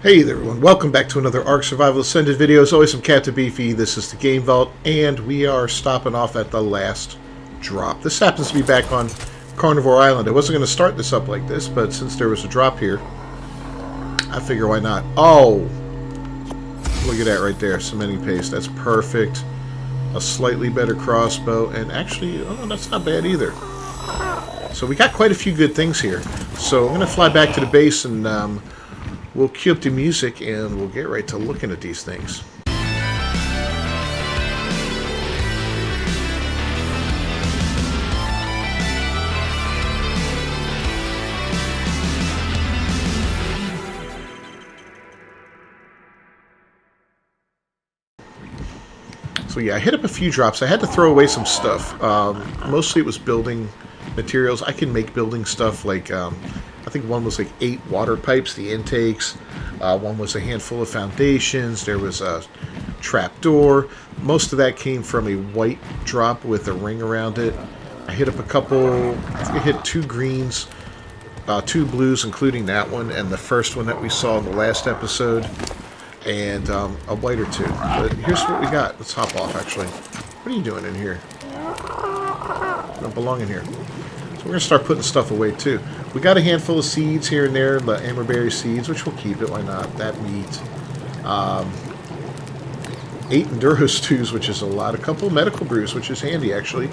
Hey there everyone, welcome back to another Ark Survival Ascended video. As always, I'm Captain Beefy, this is the Game Vault, and we are stopping off at the last drop. This happens to be back on Carnivore Island. I wasn't going to start this up like this, but since there was a drop here, I figure why not. Oh! Look at that right there, cementing paste, that's perfect. A slightly better crossbow, and actually, oh, that's not bad either. So we got quite a few good things here. So I'm going to fly back to the base and we'll cue up the music and we'll get right to looking at these things. So yeah, I hit up a few drops. I had to throw away some stuff. Mostly it was building materials. I can make building stuff like I think one was like 8 water pipes, the intakes. One was a handful of foundations. There was a trap door. Most of that came from a white drop with a ring around it. I hit up a couple, I think I hit 2 greens, 2 blues, including that one, and the first one that we saw in the last episode, and a white or 2. But here's what we got. Let's hop off, actually. What are you doing in here? You don't belong in here. We're going to start putting stuff away, too. We got a handful of seeds here and there, the amberberry seeds, which we'll keep it, why not? That meat. 8 enduro stews, which is a lot. A couple of medical brews, which is handy, actually.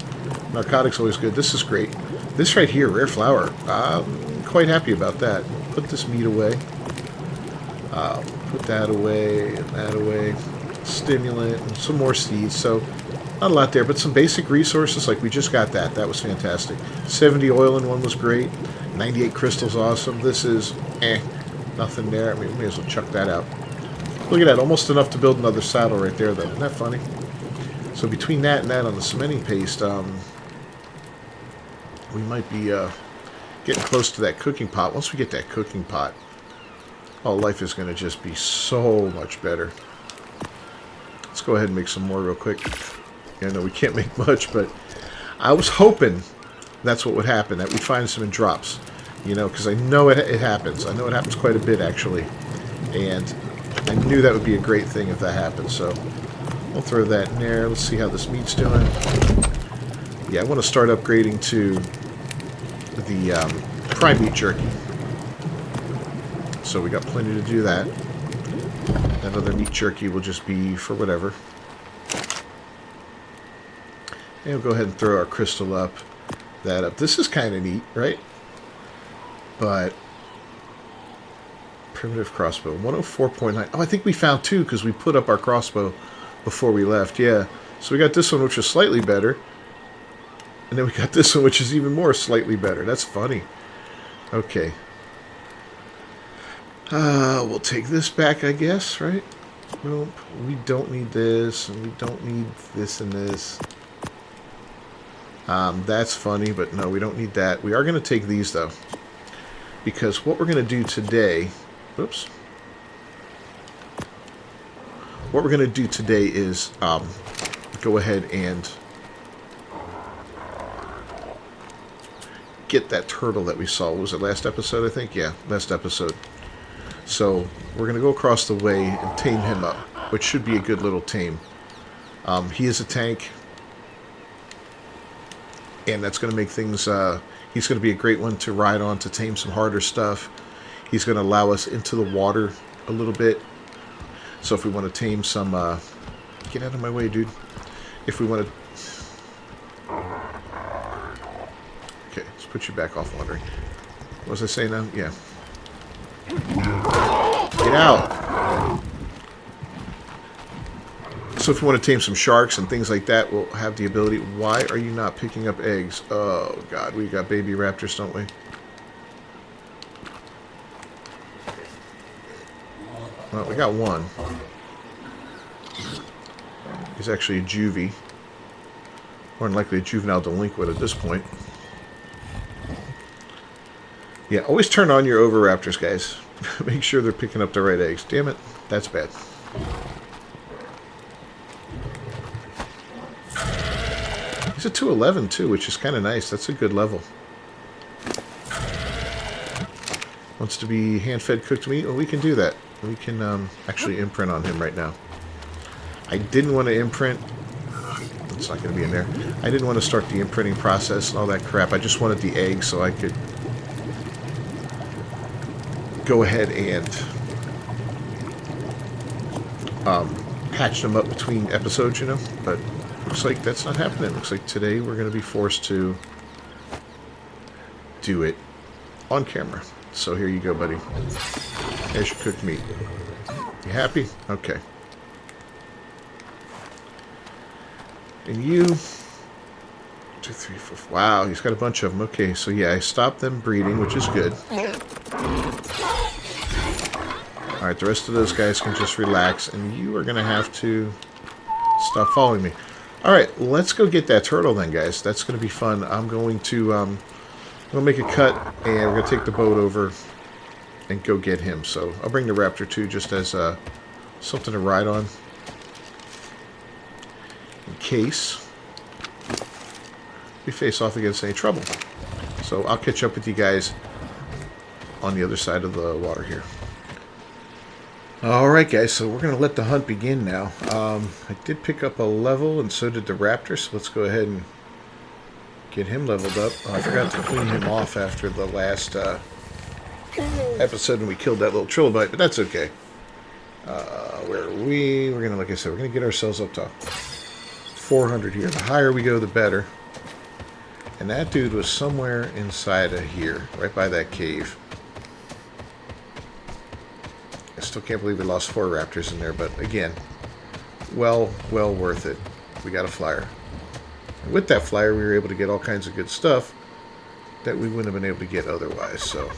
Narcotics always good. This is great. This right here, rare flour. I'm quite happy about that. Put this meat away. Put that away, and that away. Stimulant, and some more seeds. So, not a lot there, but some basic resources, like we just got that. That was fantastic. 70 oil in one was great. 98 crystals, awesome. This is, nothing there. I mean, we may as well chuck that out. Look at that, almost enough to build another saddle right there, though. Isn't that funny? So between that and that on the cementing paste, we might be getting close to that cooking pot. Once we get that cooking pot, oh, life is going to just be so much better. Let's go ahead and make some more real quick. Yeah, no, we can't make much, but I was hoping that's what would happen, that we'd find some in drops. You know, because I know it happens. I know it happens quite a bit, actually. And I knew that would be a great thing if that happened. So we'll throw that in there. Let's see how this meat's doing. Yeah, I want to start upgrading to the prime meat jerky. So we got plenty to do that. That other meat jerky will just be for whatever. And we'll go ahead and throw our crystal up. That up. This is kind of neat, right? But primitive crossbow, 104.9. Oh, I think we found 2 because we put up our crossbow before we left. Yeah. So we got this one, which was slightly better. And then we got this one, which is even more slightly better. That's funny. Okay. We'll take this back, I guess, right? Nope. We don't need this, and we don't need this and this. That's funny, but no, we don't need that. We are going to take these, though. Because what we're going to do today... Oops. What we're going to do today is go ahead and get that turtle that we saw. Was it last episode, I think? Yeah, last episode. So we're going to go across the way and tame him up, which should be a good little tame. He is a tank. And that's going to make things, he's going to be a great one to ride on to tame some harder stuff. He's going to allow us into the water a little bit. So if we want to tame some, get out of my way, dude. If we want to, okay, let's put you back off wandering. What was I saying now? Yeah. Get out. So if you want to tame some sharks and things like that, we'll have the ability. Why are you not picking up eggs? Oh, God, we got baby raptors, don't we? Well, we got one. He's actually a juvie. More than likely a juvenile delinquent at this point. Yeah, always turn on your oviraptors, guys. Make sure they're picking up the right eggs. Damn it, that's bad. He's a 211 too, which is kind of nice. That's a good level. Wants to be hand-fed cooked meat? Well, we can do that. We can actually imprint on him right now. I didn't want to imprint. It's not going to be in there. I didn't want to start the imprinting process and all that crap. I just wanted the egg so I could go ahead and hatch them up between episodes, you know. But looks like that's not happening. Looks like today we're going to be forced to do it on camera. So here you go, buddy. There's your cooked meat. You happy? Okay. And you... 2, 3, 4... Wow, he's got a bunch of them. Okay, so yeah, I stopped them breeding, which is good. Alright, the rest of those guys can just relax, and you are going to have to stop following me. Alright, let's go get that turtle then, guys. That's going to be fun. I'm going to make a cut, and we're going to take the boat over and go get him. So I'll bring the Raptor too, just as something to ride on, in case we face off against any trouble. So I'll catch up with you guys on the other side of the water here. Alright guys, so we're going to let the hunt begin now. I did pick up a level, and so did the Raptor, so let's go ahead and get him leveled up. Oh, I forgot to clean him off after the last episode when we killed that little trilobite, but that's okay. Where are we? We're going to, like I said, we're going to get ourselves up to 400 here. The higher we go, the better. And that dude was somewhere inside of here, right by that cave. I still can't believe we lost 4 raptors in there, but again, well worth it. We got a flyer. And with that flyer, we were able to get all kinds of good stuff that we wouldn't have been able to get otherwise, so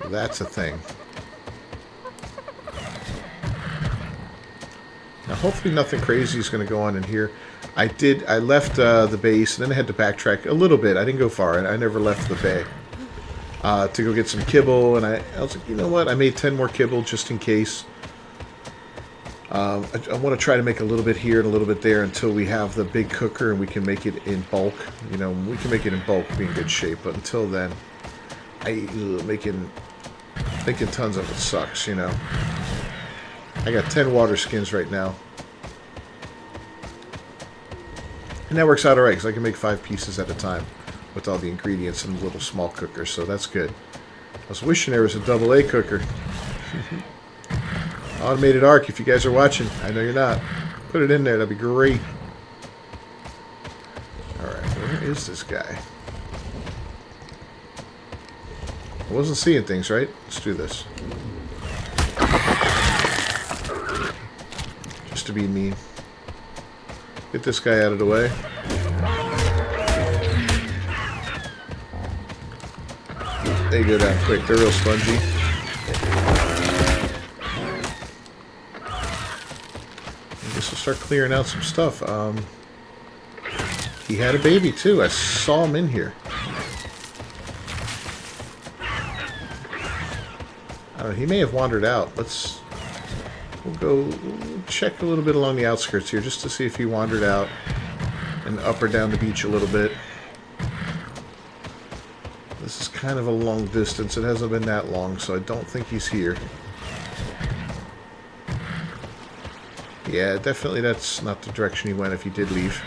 that's a thing. Now, hopefully nothing crazy is going to go on in here. I left the base, and then I had to backtrack a little bit. I didn't go far. I never left the bay to go get some kibble, and I was like, you know what? I made 10 more kibble just in case. I want to try to make a little bit here and a little bit there until we have the big cooker and we can make it in bulk. You know, we can make it in bulk, be in good shape. But until then, making tons of it sucks, you know. I got 10 water skins right now. And that works out alright, because I can make 5 pieces at a time with all the ingredients in a little small cooker, so that's good. I was wishing there was a AA cooker. Automated arc, if you guys are watching. I know you're not. Put it in there, that'd be great. Alright, where is this guy? I wasn't seeing things, right? Let's do this. Just to be mean. Get this guy out of the way. They go down quick. They're real spongy. I guess we'll start clearing out some stuff. He had a baby too. I saw him in here. I don't know, he may have wandered out. We'll check a little bit along the outskirts here just to see if he wandered out and up or down the beach a little bit. This is kind of a long distance. It hasn't been that long, so I don't think he's here. Yeah, definitely that's not the direction he went if he did leave.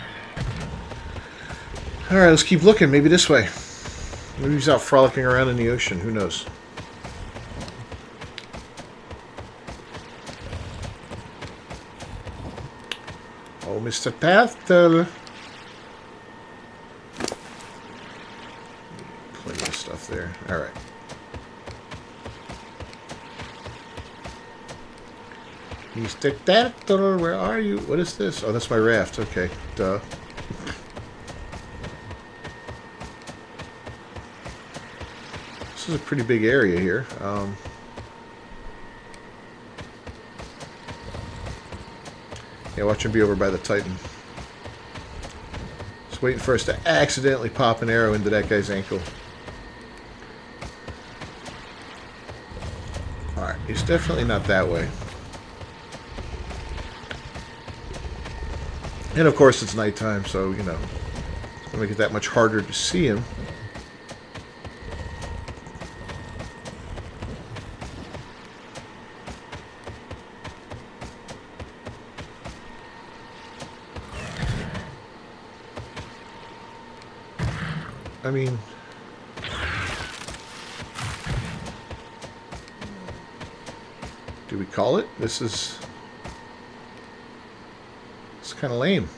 Alright, let's keep looking. Maybe this way. Maybe he's out frolicking around in the ocean. Who knows? Oh, Mr. Turtle. Plenty of stuff there. Alright. Mr. Turtle, where are you? What is this? Oh, that's my raft. Okay. Duh. This is a pretty big area here. Yeah, watch him be over by the Titan. Just waiting for us to accidentally pop an arrow into that guy's ankle. Alright, he's definitely not that way. And of course it's nighttime, so, you know, it's going to make it that much harder to see him. I mean... Do we call it? This is... It's kind of lame.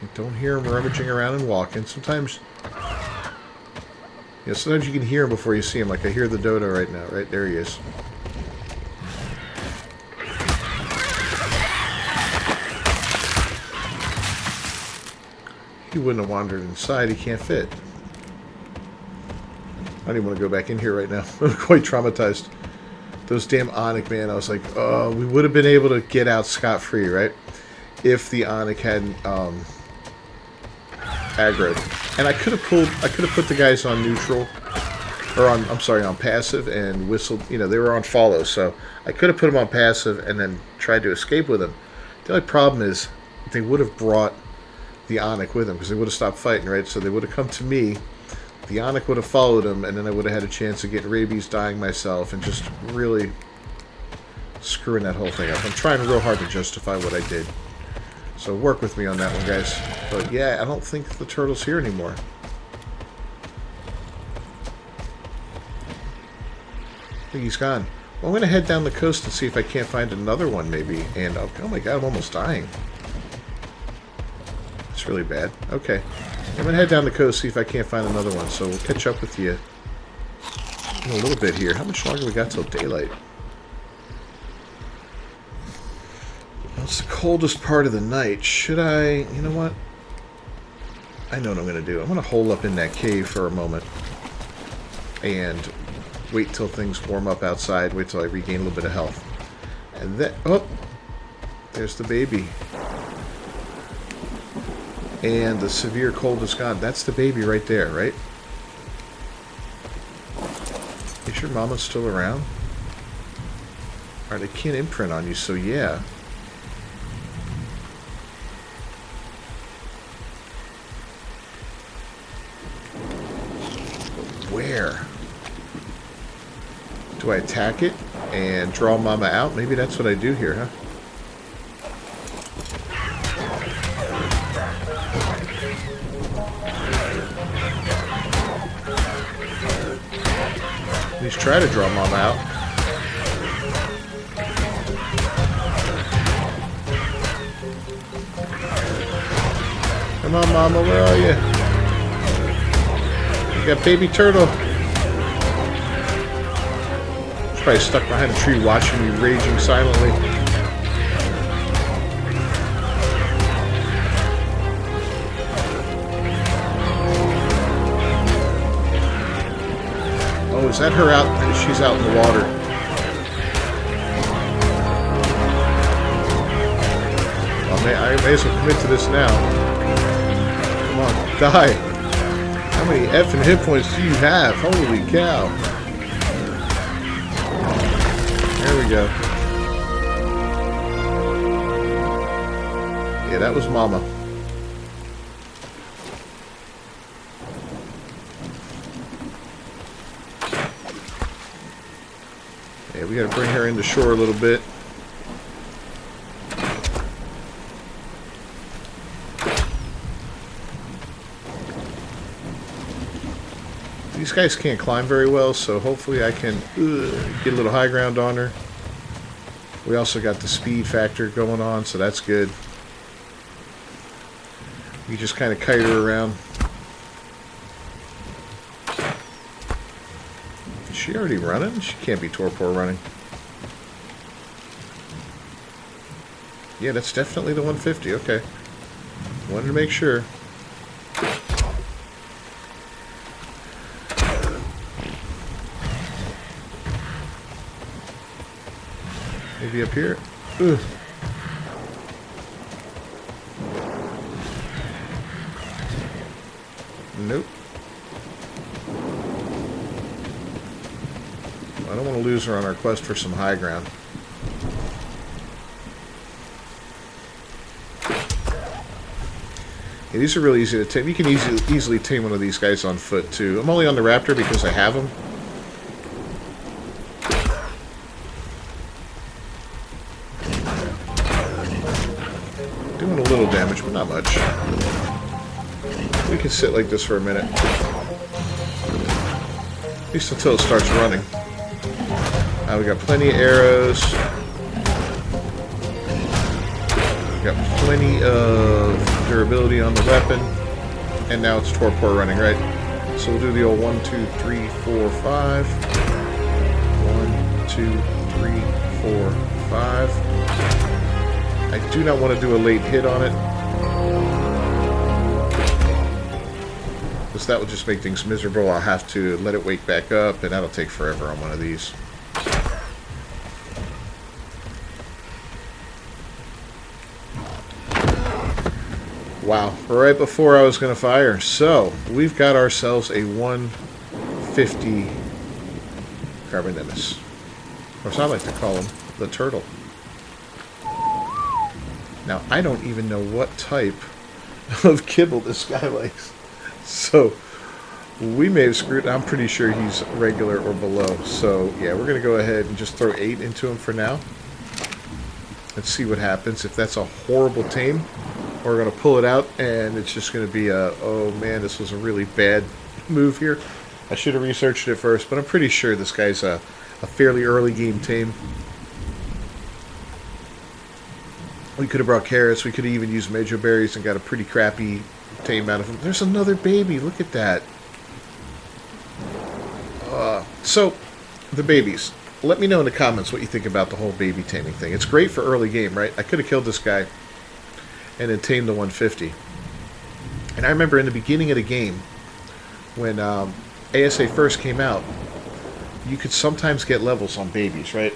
You don't hear him rummaging around and walking. Sometimes... Yeah, sometimes you can hear him before you see him. Like I hear the dodo right now. Right there he is. He wouldn't have wandered inside. He can't fit. I don't even want to go back in here right now. I'm quite traumatized. Those damn Onyx, man. I was like, oh, we would have been able to get out scot-free, right? If the Onyx hadn't aggroed. And I could have put the guys on neutral. Or on, I'm sorry, on passive and whistled. You know, they were on follow. So I could have put them on passive and then tried to escape with them. The only problem is they would have brought the Onyx with them because they would have stopped fighting, right? So they would have come to me. The Onyx would have followed him, and then I would have had a chance of getting rabies, dying myself, and just really screwing that whole thing up. I'm trying real hard to justify what I did. So work with me on that one, guys. But yeah, I don't think the turtle's here anymore. I think he's gone. Well, I'm going to head down the coast and see if I can't find another one, maybe. And, oh my god, I'm almost dying. It's really bad. Okay. I'm going to head down the coast, see if I can't find another one. So we'll catch up with you in a little bit here. How much longer we got till daylight? Well, it's the coldest part of the night. Should I... You know what? I know what I'm going to do. I'm going to hole up in that cave for a moment. And wait till things warm up outside. Wait till I regain a little bit of health. And then... Oh! There's the baby. And the severe cold is gone. That's the baby right there, right? Is your mama still around? Alright, they can't imprint on you, so yeah. But where? Do I attack it and draw mama out? Maybe that's what I do here, huh? At least try to draw mom out. Come on, mama, where are you? You got baby turtle. She's probably stuck behind a tree watching me raging silently. Oh, is that her out? She's out in the water. Oh, man, I may as well commit to this now. Come on, die. How many effing hit points do you have? Holy cow. There we go. Yeah, that was mama. Yeah, we gotta bring her into shore a little bit. These guys can't climb very well, so hopefully I can get a little high ground on her. We also got the speed factor going on, so that's good. We just kind of kite her around. Is she already running? She can't be torpor running. Yeah, that's definitely the 150. Okay. Wanted to make sure. Maybe up here? Ugh. Nope. I don't want to lose her on our quest for some high ground. Yeah, these are really easy to tame. You can easily tame one of these guys on foot, too. I'm only on the Raptor because I have them. Doing a little damage, but not much. can sit like this for a minute. At least until it starts running. We got plenty of arrows. We got plenty of durability on the weapon. And now it's torpor running, right? So we'll do the old 1, 2, 3, 4, 5. 1, 2, 3, 4, 5. I do not want to do a late hit on it, because that will just make things miserable. I'll have to let it wake back up, and that'll take forever on one of these. Wow, right before I was going to fire. So, we've got ourselves a 150 Carbonemus. Or as I like to call him, the turtle. Now, I don't even know what type of kibble this guy likes. So, we may have screwed. I'm pretty sure he's regular or below. So, yeah, we're going to go ahead and just throw 8 into him for now. Let's see what happens. If that's a horrible tame, we're going to pull it out, and it's just going to be a, oh man, this was a really bad move here. I should have researched it first, but I'm pretty sure this guy's a fairly early game tame. We could have brought carrots. We could have even used Mejo berries and got a pretty crappy tame out of him. There's another baby. Look at that. So, the babies. Let me know in the comments what you think about the whole baby taming thing. It's great for early game, right? I could have killed this guy and then tamed the 150. And I remember in the beginning of the game, when ASA first came out, you could sometimes get levels on babies, right?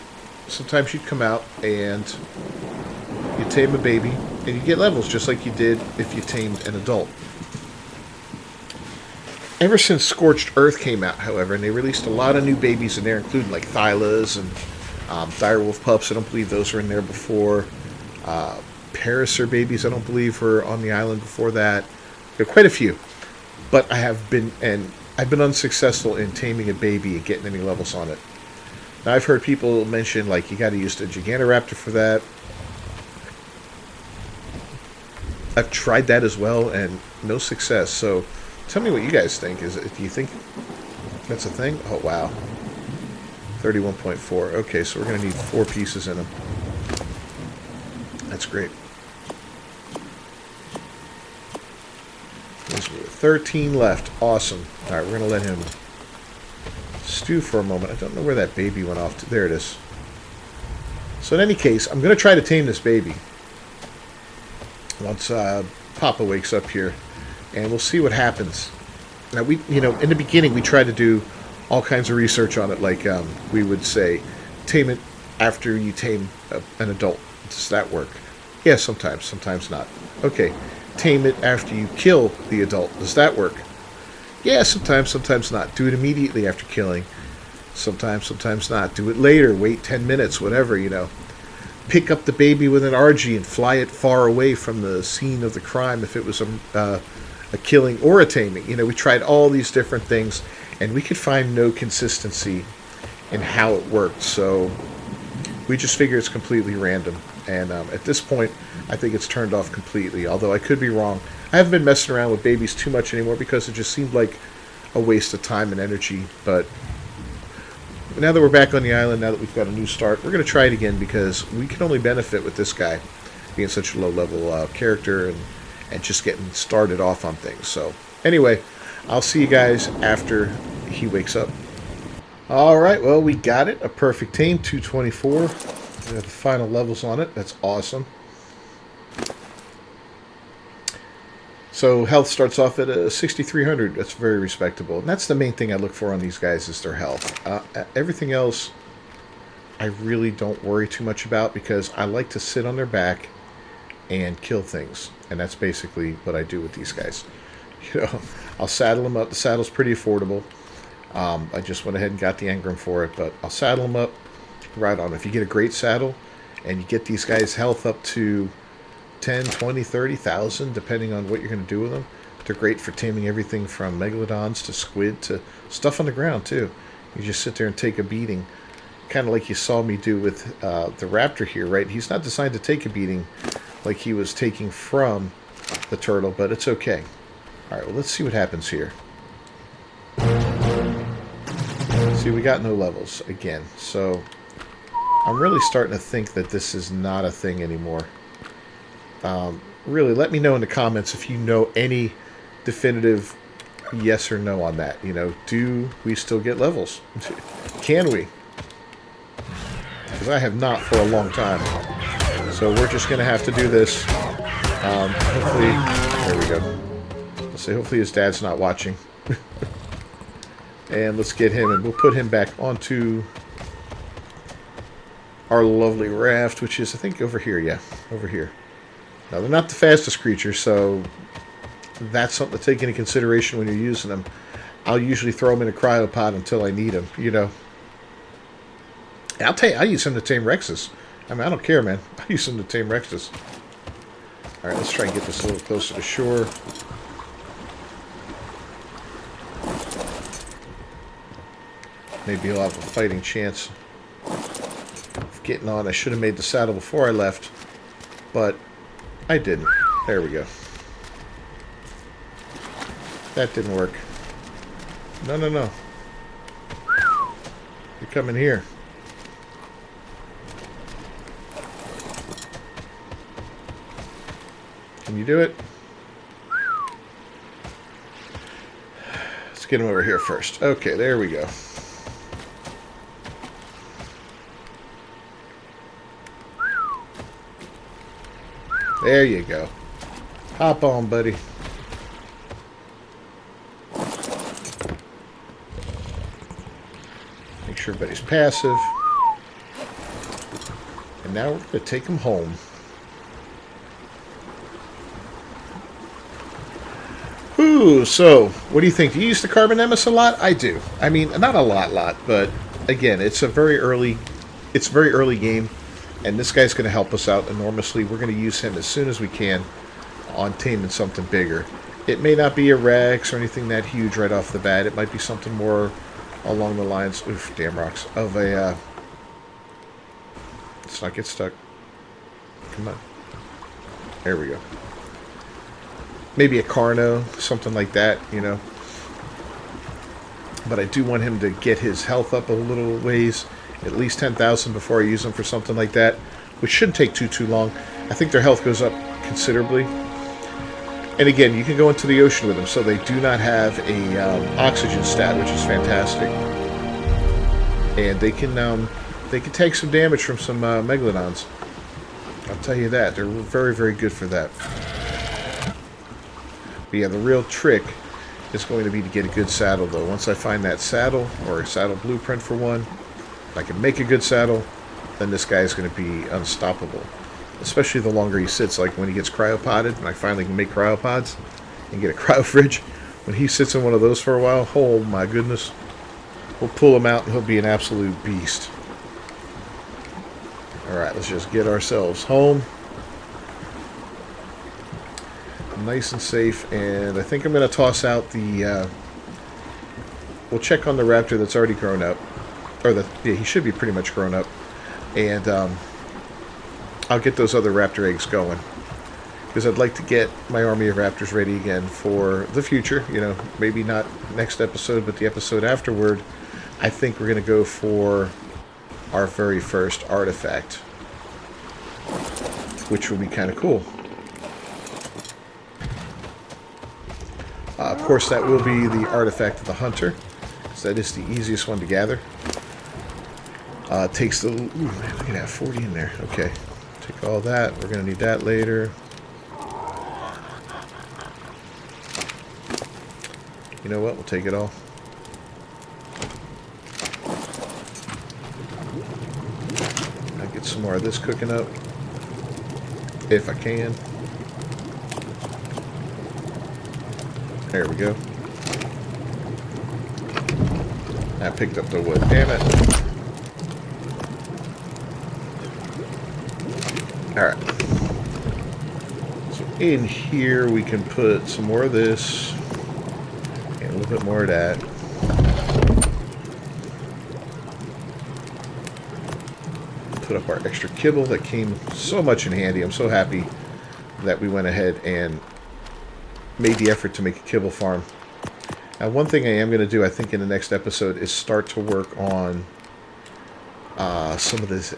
Sometimes you'd come out and you tame a baby, and you get levels just like you did if you tamed an adult. Ever since Scorched Earth came out, however, and they released a lot of new babies in there, including like Thylas and Direwolf pups. I don't believe those were in there before. Parasaur babies, I don't believe, were on the island before that. There are quite a few. But I've been unsuccessful in taming a baby and getting any levels on it. Now, I've heard people mention, like, you got to use the Gigantoraptor for that. I've tried that as well, and no success. So, tell me what you guys think. Do you think that's a thing? Oh, wow. 31.4. Okay, so we're going to need 4 pieces in them. That's great. There's 13 left. Awesome. All right, we're going to let him stew for a moment. I don't know where that baby went off to. There it is. So in any case, I'm going to try to tame this baby once Papa wakes up here, and we'll see what happens. Now, in the beginning, we tried to do all kinds of research on it, like we would say, tame it after you tame an adult. Does that work? Yeah, sometimes not. Okay, tame it after you kill the adult. Does that work? Yeah, sometimes not. Do it immediately after killing. Sometimes not. Do it later. Wait 10 minutes, whatever, Pick up the baby with an RG and fly it far away from the scene of the crime if it was a killing or a taming. We tried all these different things, and we could find no consistency in how it worked. So we just figure it's completely random. And at this point, I think it's turned off completely, although I could be wrong. I haven't been messing around with babies too much anymore because it just seemed like a waste of time and energy. But now that we're back on the island, now that we've got a new start, we're going to try it again because we can only benefit with this guy being such a low-level character and just getting started off on things. So anyway, I'll see you guys after he wakes up. All right, well, we got it. A perfect tame, 224. We have the final levels on it. That's awesome. So health starts off at a 6,300. That's very respectable. And that's the main thing I look for on these guys is their health. Everything else I really don't worry too much about because I like to sit on their back and kill things. And that's basically what I do with these guys. I'll saddle them up. The saddle's pretty affordable. I just went ahead and got the engram for it, but I'll saddle them up right on. If you get a great saddle and you get these guys' health up to 10, 20, 30,000, depending on what you're going to do with them, they're great for taming everything from megalodons to squid to stuff on the ground, too. You just sit there and take a beating, kind of like you saw me do with the raptor here, right? He's not designed to take a beating like he was taking from the turtle, but it's okay. Alright, well, let's see what happens here. See, we got no levels again, so I'm really starting to think that this is not a thing anymore. Really, let me know in the comments if you know any definitive yes or no on that. You know, do we still get levels? Can we? Because I have not for a long time. So we're just going to have to do this. Hopefully, there we go. Let's say hopefully his dad's not watching. And let's get him, and we'll put him back onto our lovely raft, which is, I think, over here. Yeah, over here. Now, they're not the fastest creatures, so that's something to take into consideration when you're using them. I'll usually throw them in a cryopod until I need them, you know. I use them to tame Rexes. I mean, I don't care, man. I use them to tame Rexes. Alright, let's try and get this a little closer to shore. Maybe he'll have a fighting chance of getting on. I should have made the saddle before I left, but I didn't. There we go. That didn't work. No, no, no. You're coming here. Can you do it? Let's get him over here first. Okay, there we go. There you go. Hop on, buddy. Make sure everybody's passive. And now we're going to take him home. Ooh, so what do you think? Do you use the Carbon Nemesis a lot? I do. I mean, not a lot, but again, it's a very early game. And this guy's going to help us out enormously. We're going to use him as soon as we can on taming something bigger. It may not be a Rex or anything that huge right off the bat. It might be something more along the lines, oof, damn rocks, of a, let's not get stuck. Come on. There we go. Maybe a Carno, something like that, you know. But I do want him to get his health up a little ways. At least 10,000 before I use them for something like that, which shouldn't take too long. I think their health goes up considerably. And again, you can go into the ocean with them, so they do not have a oxygen stat, which is fantastic. And they can take some damage from some megalodons. I'll tell you that. They're very, very good for that. But yeah, the real trick is going to be to get a good saddle, though. Once I find that saddle, or a saddle blueprint for one, if I can make a good saddle, then this guy's going to be unstoppable. Especially the longer he sits, like when he gets cryopoded, and I finally can make cryopods and get a cryo fridge. When he sits in one of those for a while, oh my goodness. We'll pull him out and he'll be an absolute beast. Alright, let's just get ourselves home. Nice and safe, and I think I'm going to toss out the... we'll check on the raptor that's already grown up. Or yeah, he should be pretty much grown up. And I'll get those other raptor eggs going. Because I'd like to get my army of raptors ready again for the future. You know, maybe not next episode, but the episode afterward. I think we're going to go for our very first artifact. Which will be kind of cool. Of course, that will be the artifact of the hunter. Because that is the easiest one to gather. Takes the... Ooh, man, we can have 40 in there. Okay. Take all that. We're going to need that later. You know what? We'll take it all. I'll get some more of this cooking up. If I can. There we go. I picked up the wood. Damn it. Alright. So in here we can put some more of this. And a little bit more of that. Put up our extra kibble that came so much in handy. I'm so happy that we went ahead and made the effort to make a kibble farm. Now, one thing I am going to do, I think, in the next episode is start to work on some of this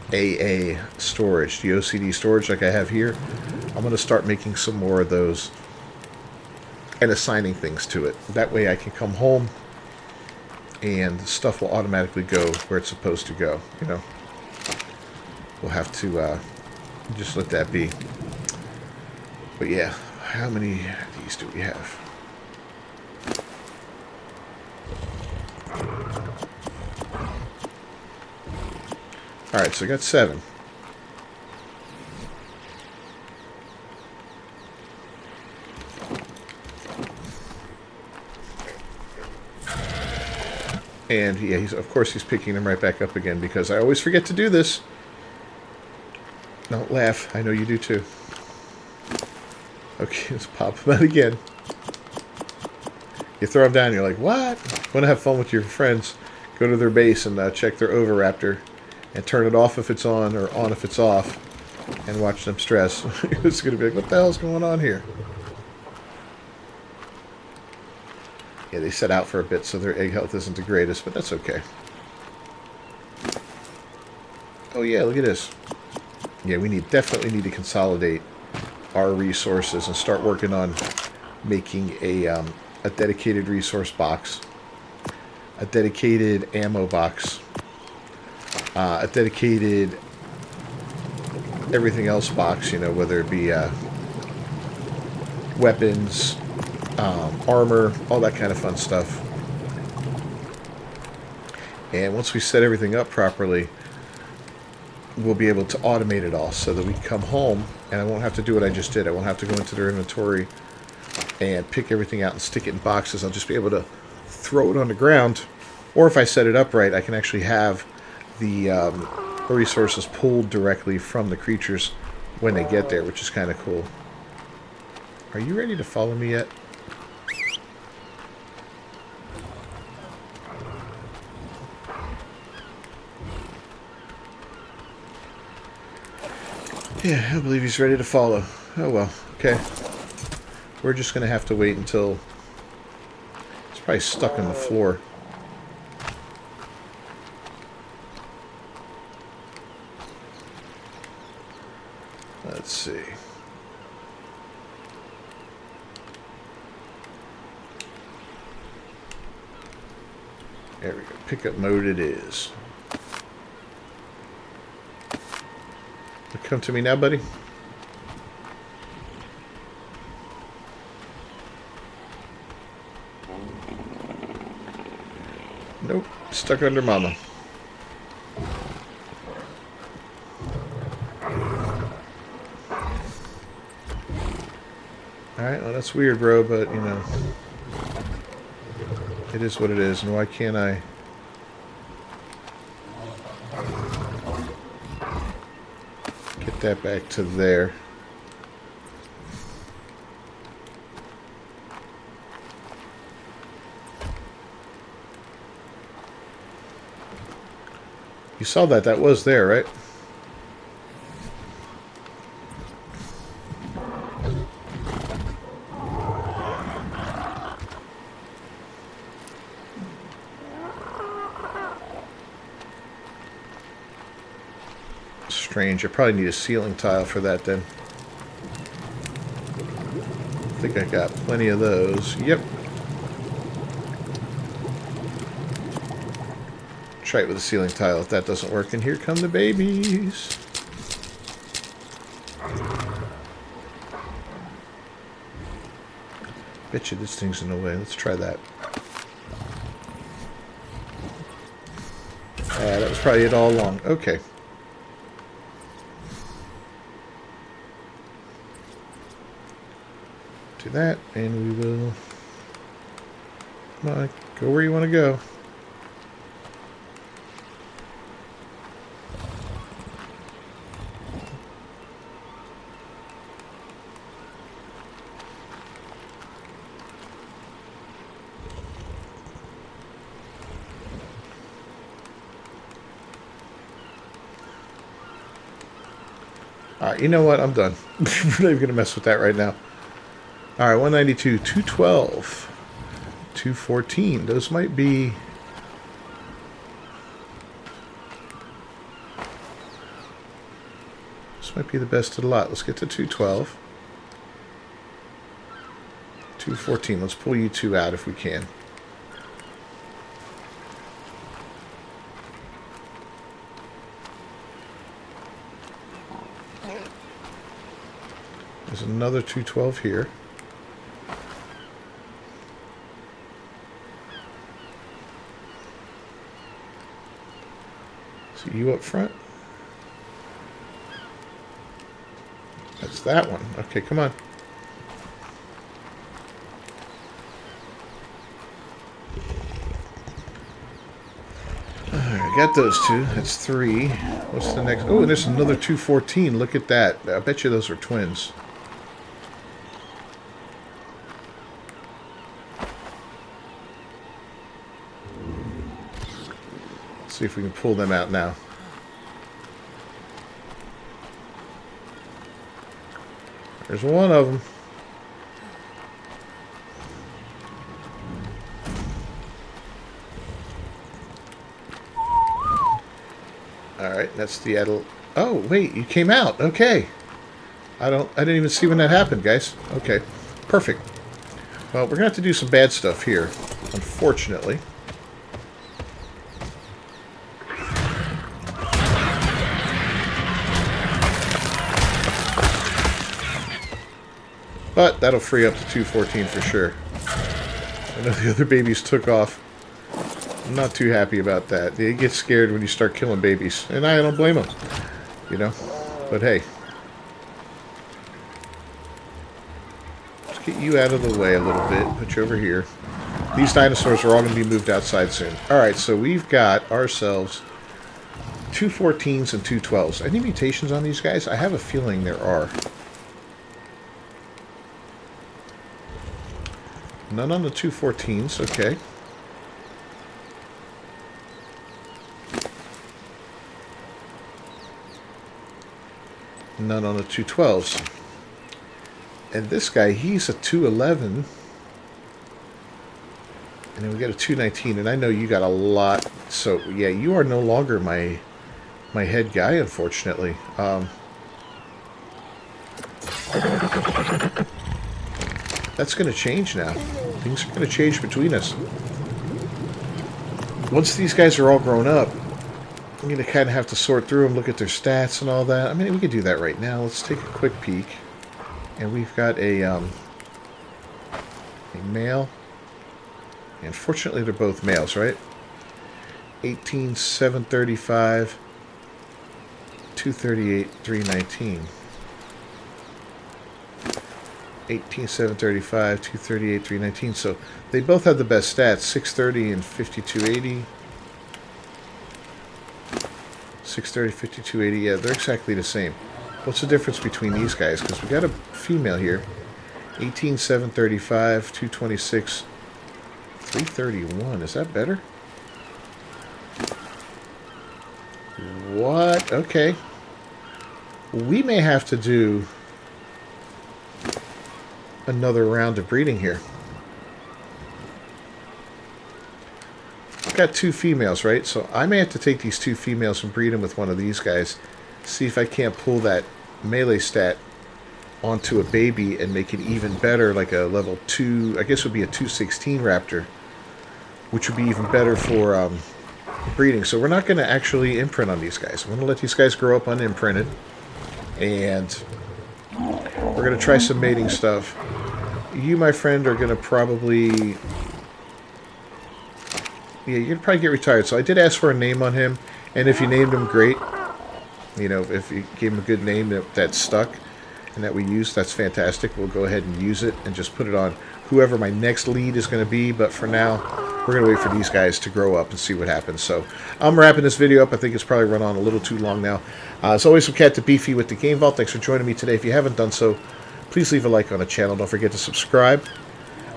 AA storage, the OCD storage like I have here. I'm going to start making some more of those and assigning things to it. That way I can come home and stuff will automatically go where it's supposed to go, you know. We'll have to just let that be. But yeah, how many of these do we have? Alright, so I got 7. And yeah, of course he's picking them right back up again because I always forget to do this. Don't laugh. I know you do too. Okay, let's pop them out again. You throw them down, you're like, what? Want to have fun with your friends? Go to their base and check their Oviraptor and turn it off if it's on or on if it's off and watch them stress. It's going to be like, what the hell's going on here? Yeah, they set out for a bit, so their egg health isn't the greatest, but that's okay. Oh yeah, look at this. Yeah, we definitely need to consolidate our resources and start working on making a dedicated resource box, a dedicated ammo box, a dedicated everything else box, you know, whether it be weapons, armor, all that kind of fun stuff. And once we set everything up properly, we'll be able to automate it all so that we can come home and I won't have to do what I just did. I won't have to go into their inventory and pick everything out and stick it in boxes. I'll just be able to throw it on the ground. Or if I set it up right, I can actually have the resources pulled directly from the creatures when they get there, which is kind of cool. Are you ready to follow me yet? Yeah, I believe he's ready to follow. Oh well, okay. We're just going to have to wait until... It's probably stuck on the floor. Let's see. There we go. Pickup mode it is. Come to me now, buddy. Nope. Stuck under mama. Alright, well that's weird, bro, but, you know, it is what it is, and why can't I... get that back to there. You saw that. That was there, right? Strange. I probably need a ceiling tile for that then. I think I got plenty of those. Yep. Try it with a ceiling tile if that doesn't work. And here come the babies. Bet you this thing's in the way. Let's try that. That was probably it all along. Okay. Do that, and we will... Come on, go where you want to go. Alright, you know what? I'm done. We're not even going to mess with that right now. All right, 192, 212, 214. Those might be... This might be the best of the lot. Let's get to 212. 214. Let's pull you two out if we can. There's another 212 here. So you up front? That's that one. Okay, come on. Alright, got those two. That's three. What's the next? Oh, and there's another 214. Look at that. I bet you those are twins. Let's see if we can pull them out now. There's one of them. Alright, that's the adult. Oh, wait, you came out. Okay. I didn't even see when that happened, guys. Okay. Perfect. Well, we're gonna have to do some bad stuff here, unfortunately. But that'll free up to 214 for sure. I know the other babies took off. I'm not too happy about that. They get scared when you start killing babies. And I don't blame them. You know? But hey. Let's get you out of the way a little bit. Put you over here. These dinosaurs are all going to be moved outside soon. Alright, so we've got ourselves 214s and 212s. Any mutations on these guys? I have a feeling there are. None on the 214s, okay. None on the 212s. And this guy, he's a 211. And then we got a 219, and I know you got a lot. So, yeah, you are no longer my head guy, unfortunately. That's going to change now. Things are going to change between us. Once these guys are all grown up, I'm going to kind of have to sort through them, look at their stats and all that. I mean, we could do that right now. Let's take a quick peek. And we've got a male. And fortunately, they're both males, right? 18, 735, 238, 319. 18, 735, 238, 319. So they both have the best stats, 630 and 5280. 630, 5280. Yeah, they're exactly the same. What's the difference between these guys? Because we got a female here. 18, 735, 226, 331. Is that better? What? Okay. We may have to do another round of breeding here. I've got two females, right? So I may have to take these two females and breed them with one of these guys. See if I can't pull that melee stat onto a baby and make it even better, like a level 2, I guess it would be a 216 raptor, which would be even better for breeding. So we're not going to actually imprint on these guys. I'm going to let these guys grow up unimprinted, and we're going to try some mating stuff. You, my friend, are going to probably... Yeah, you're going to probably get retired. So I did ask for a name on him, and if you named him, great. You know, if you gave him a good name that stuck and that we used, that's fantastic. We'll go ahead and use it and just put it on whoever my next lead is going to be. But for now, we're going to wait for these guys to grow up and see what happens. So I'm wrapping this video up. I think it's probably run on a little too long now. As always, I'm Cat the Beefy with the Game Vault. Thanks for joining me today. If you haven't done so, please leave a like on the channel. Don't forget to subscribe.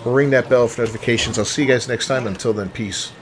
Ring that bell for notifications. I'll see you guys next time. Until then, peace.